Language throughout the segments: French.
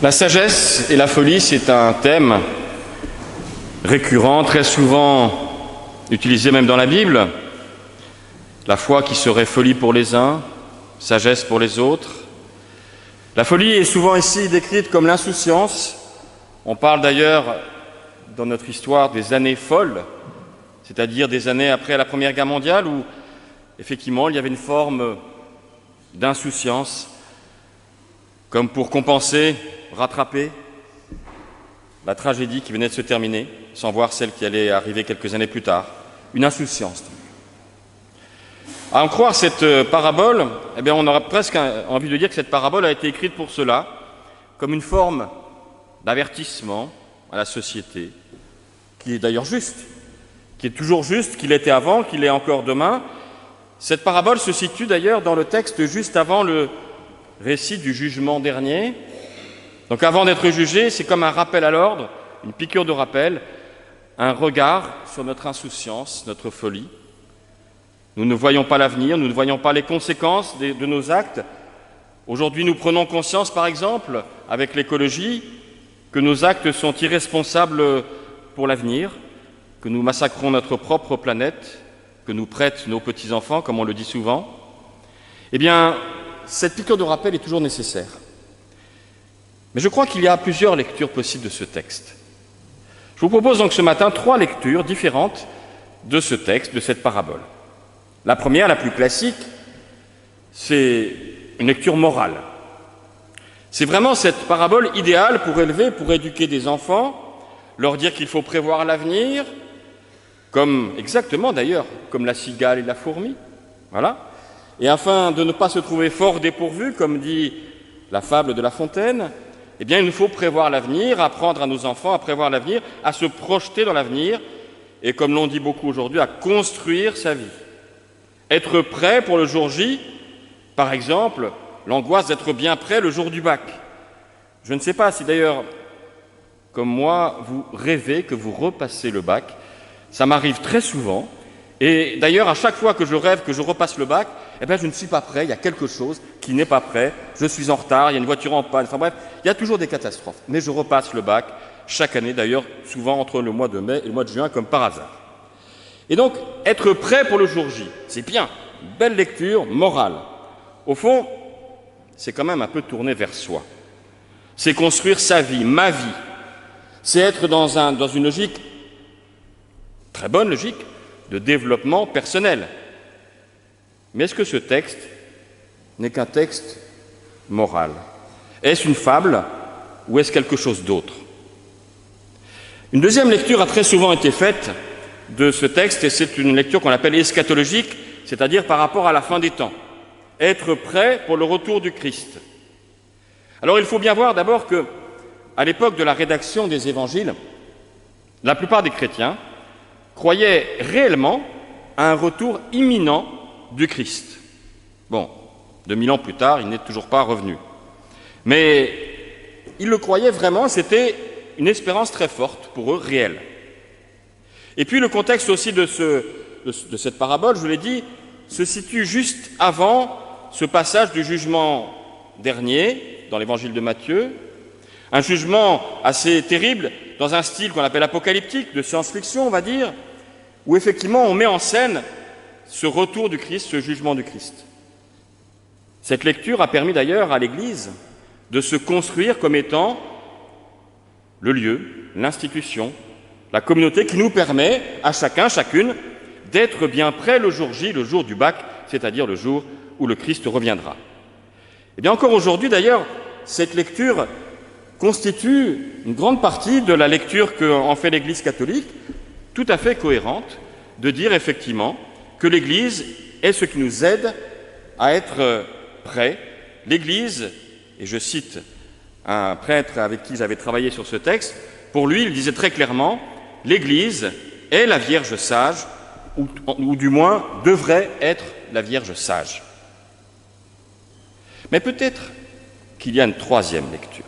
La sagesse et la folie, c'est un thème récurrent, très souvent utilisé même dans la Bible. La foi qui serait folie pour les uns, sagesse pour les autres. La folie est souvent ici décrite comme l'insouciance. On parle d'ailleurs dans notre histoire des années folles, c'est-à-dire des années après la Première Guerre mondiale où effectivement il y avait une forme d'insouciance, comme pour compenser, rattraper la tragédie qui venait de se terminer, sans voir celle qui allait arriver quelques années plus tard. Une insouciance. À en croire cette parabole, on aurait presque envie de dire que cette parabole a été écrite pour cela, comme une forme d'avertissement à la société, qui est d'ailleurs juste, qui est toujours juste, qu'il était avant, qu'il est encore demain. Cette parabole se situe d'ailleurs dans le texte juste avant le récit du jugement dernier. Donc avant d'être jugé, c'est comme un rappel à l'ordre, une piqûre de rappel, un regard sur notre insouciance, notre folie. Nous ne voyons pas l'avenir, nous ne voyons pas les conséquences de nos actes. Aujourd'hui, nous prenons conscience, par exemple, avec l'écologie, que nos actes sont irresponsables pour l'avenir, que nous massacrons notre propre planète, que nous prêtent nos petits-enfants, comme on le dit souvent. Eh bien, cette piqûre de rappel est toujours nécessaire. Mais je crois qu'il y a plusieurs lectures possibles de ce texte. Je vous propose donc ce matin 3 lectures différentes de ce texte, de cette parabole. La première, la plus classique, c'est une lecture morale. C'est vraiment cette parabole idéale pour élever, pour éduquer des enfants, leur dire qu'il faut prévoir l'avenir, exactement d'ailleurs, comme la cigale et la fourmi. Voilà. Et afin de ne pas se trouver fort dépourvu, comme dit la fable de La Fontaine, eh bien, il nous faut prévoir l'avenir, apprendre à nos enfants à prévoir l'avenir, à se projeter dans l'avenir, et comme l'on dit beaucoup aujourd'hui, à construire sa vie. Être prêt pour le jour J, par exemple, l'angoisse d'être bien prêt le jour du bac. Je ne sais pas si d'ailleurs, comme moi, vous rêvez que vous repassez le bac. Ça m'arrive très souvent. Et d'ailleurs, à chaque fois que je rêve que je repasse le bac, je ne suis pas prêt, il y a quelque chose qui n'est pas prêt, je suis en retard, il y a une voiture en panne, enfin bref, il y a toujours des catastrophes. Mais je repasse le bac, chaque année d'ailleurs, souvent entre le mois de mai et le mois de juin, comme par hasard. Et donc, être prêt pour le jour J, c'est bien, une belle lecture morale. Au fond, c'est quand même un peu tourné vers soi. C'est construire sa vie, ma vie. C'est être dans une logique, très bonne logique, de développement personnel. Mais est-ce que ce texte n'est qu'un texte moral? Est-ce une fable ou est-ce quelque chose d'autre? Une deuxième lecture a très souvent été faite de ce texte, et c'est une lecture qu'on appelle eschatologique, c'est-à-dire par rapport à la fin des temps. Être prêt pour le retour du Christ. Alors il faut bien voir d'abord que, à l'époque de la rédaction des évangiles, la plupart des chrétiens croyaient réellement à un retour imminent du Christ. Bon, 2000 ans plus tard, il n'est toujours pas revenu. Mais ils le croyaient vraiment, c'était une espérance très forte pour eux, réelle. Et puis le contexte aussi de cette parabole, je vous l'ai dit, se situe juste avant ce passage du jugement dernier, dans l'évangile de Matthieu, un jugement assez terrible, dans un style qu'on appelle apocalyptique, de science-fiction, on va dire, où effectivement on met en scène ce retour du Christ, ce jugement du Christ. Cette lecture a permis d'ailleurs à l'Église de se construire comme étant le lieu, l'institution, la communauté qui nous permet à chacun, chacune, d'être bien prêt le jour J, le jour du bac, c'est-à-dire le jour où le Christ reviendra. Et bien encore aujourd'hui d'ailleurs, cette lecture constitue une grande partie de la lecture qu'en fait l'Église catholique, tout à fait cohérente, de dire effectivement que l'Église est ce qui nous aide à être prêts. L'Église, et je cite un prêtre avec qui j'avais travaillé sur ce texte, pour lui, il disait très clairement, l'Église est la Vierge sage, ou du moins devrait être la Vierge sage. Mais peut-être qu'il y a une troisième lecture.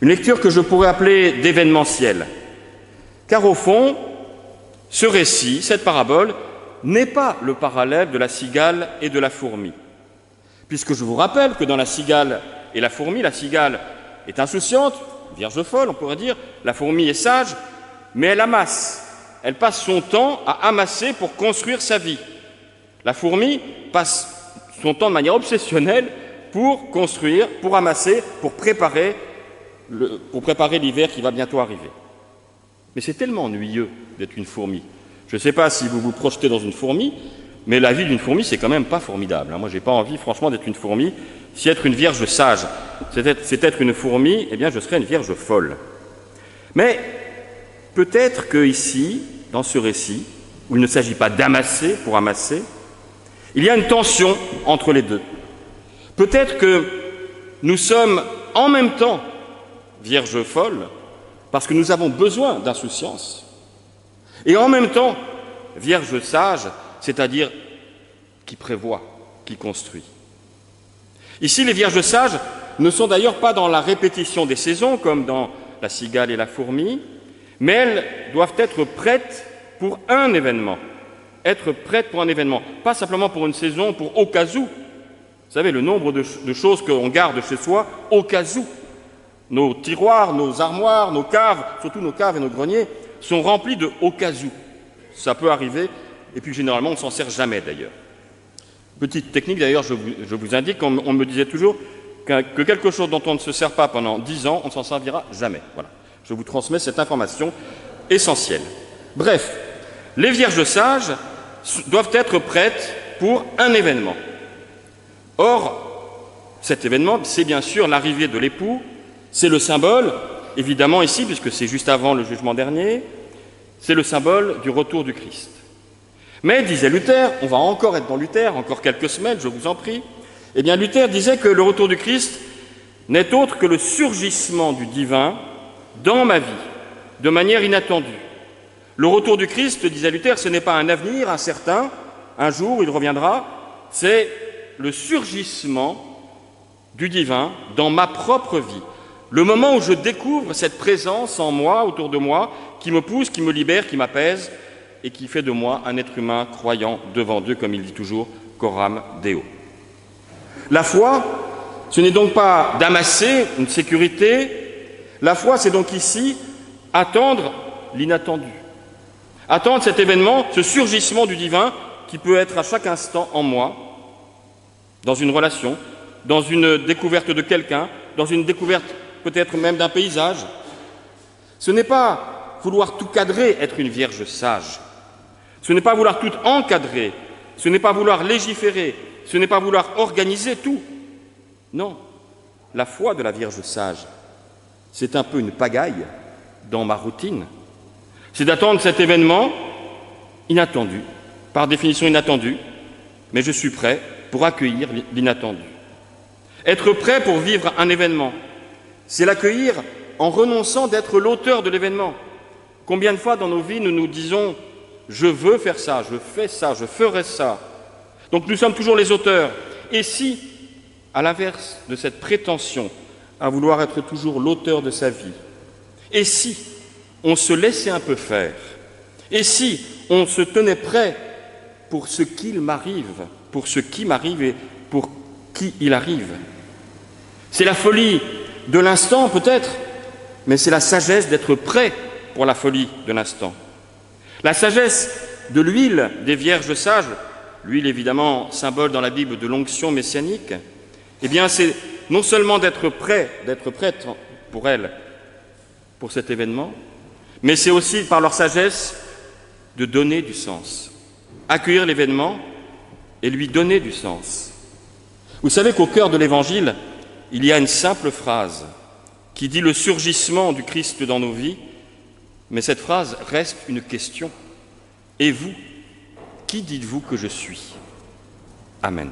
Une lecture que je pourrais appeler d'événementielle. Car au fond, ce récit, cette parabole, n'est pas le parallèle de la cigale et de la fourmi. Puisque je vous rappelle que dans la cigale et la fourmi, la cigale, est insouciante, vierge folle, on pourrait dire. La fourmi est sage, mais elle amasse. Elle passe son temps à amasser pour construire sa vie. La fourmi passe son temps de manière obsessionnelle pour construire, pour amasser, pour préparer l'hiver qui va bientôt arriver. Mais c'est tellement ennuyeux d'être une fourmi. Je ne sais pas si vous vous projetez dans une fourmi, mais la vie d'une fourmi, c'est quand même pas formidable. Moi, j'ai pas envie, franchement, d'être une fourmi. Si être une vierge sage, c'est être une fourmi, eh bien, je serais une vierge folle. Mais peut-être qu'ici, dans ce récit, où il ne s'agit pas d'amasser pour amasser, il y a une tension entre les deux. Peut-être que nous sommes en même temps vierges folles, parce que nous avons besoin d'insouciance, et en même temps vierges sages, c'est-à-dire qui prévoit, qui construit. Ici, les vierges sages ne sont d'ailleurs pas dans la répétition des saisons, comme dans la cigale et la fourmi, mais elles doivent être prêtes pour un événement. Être prêtes pour un événement, pas simplement pour une saison, pour au cas où. Vous savez, le nombre de choses qu'on garde chez soi au cas où. Nos tiroirs, nos armoires, nos caves, surtout nos caves et nos greniers, sont remplis de au cas où. Ça peut arriver, et puis généralement, on ne s'en sert jamais d'ailleurs. Petite technique d'ailleurs, je vous indique, on me disait toujours que quelque chose dont on ne se sert pas pendant 10 ans, on ne s'en servira jamais. Voilà. Je vous transmets cette information essentielle. Bref, les vierges sages doivent être prêtes pour un événement. Or, cet événement, c'est bien sûr l'arrivée de l'époux, c'est le symbole, évidemment ici, puisque c'est juste avant le jugement dernier, c'est le symbole du retour du Christ. Mais, disait Luther, on va encore être dans Luther, encore quelques semaines, je vous en prie, eh bien Luther disait que le retour du Christ n'est autre que le surgissement du divin dans ma vie, de manière inattendue. Le retour du Christ, disait Luther, ce n'est pas un avenir incertain, un jour il reviendra, c'est le surgissement du divin dans ma propre vie. Le moment où je découvre cette présence en moi, autour de moi, qui me pousse, qui me libère, qui m'apaise et qui fait de moi un être humain croyant devant Dieu, comme il dit toujours, coram Deo. La foi, ce n'est donc pas d'amasser une sécurité. La foi, c'est donc ici attendre l'inattendu. Attendre cet événement, ce surgissement du divin qui peut être à chaque instant en moi, dans une relation, dans une découverte de quelqu'un, dans une découverte peut-être même d'un paysage. Ce n'est pas vouloir tout cadrer, être une vierge sage. Ce n'est pas vouloir tout encadrer. Ce n'est pas vouloir légiférer. Ce n'est pas vouloir organiser tout. Non, la foi de la Vierge sage, c'est un peu une pagaille dans ma routine. C'est d'attendre cet événement inattendu, par définition inattendu, mais je suis prêt pour accueillir l'inattendu. Être prêt pour vivre un événement, c'est l'accueillir en renonçant d'être l'auteur de l'événement. Combien de fois dans nos vies nous nous disons « je veux faire ça, je fais ça, je ferai ça ». Donc nous sommes toujours les auteurs. Et si, à l'inverse de cette prétention à vouloir être toujours l'auteur de sa vie, et si on se laissait un peu faire, et si on se tenait prêt pour ce qu'il m'arrive, pour ce qui m'arrive et pour qui il arrive. C'est la folie de l'instant peut-être, mais c'est la sagesse d'être prêt pour la folie de l'instant. La sagesse de l'huile des vierges sages, l'huile évidemment symbole dans la Bible de l'onction messianique, eh bien c'est non seulement d'être prête pour elles, pour cet événement, mais c'est aussi par leur sagesse de donner du sens, accueillir l'événement et lui donner du sens. Vous savez qu'au cœur de l'Évangile, il y a une simple phrase qui dit le surgissement du Christ dans nos vies, mais cette phrase reste une question. Et vous, qui dites-vous que je suis ? Amen.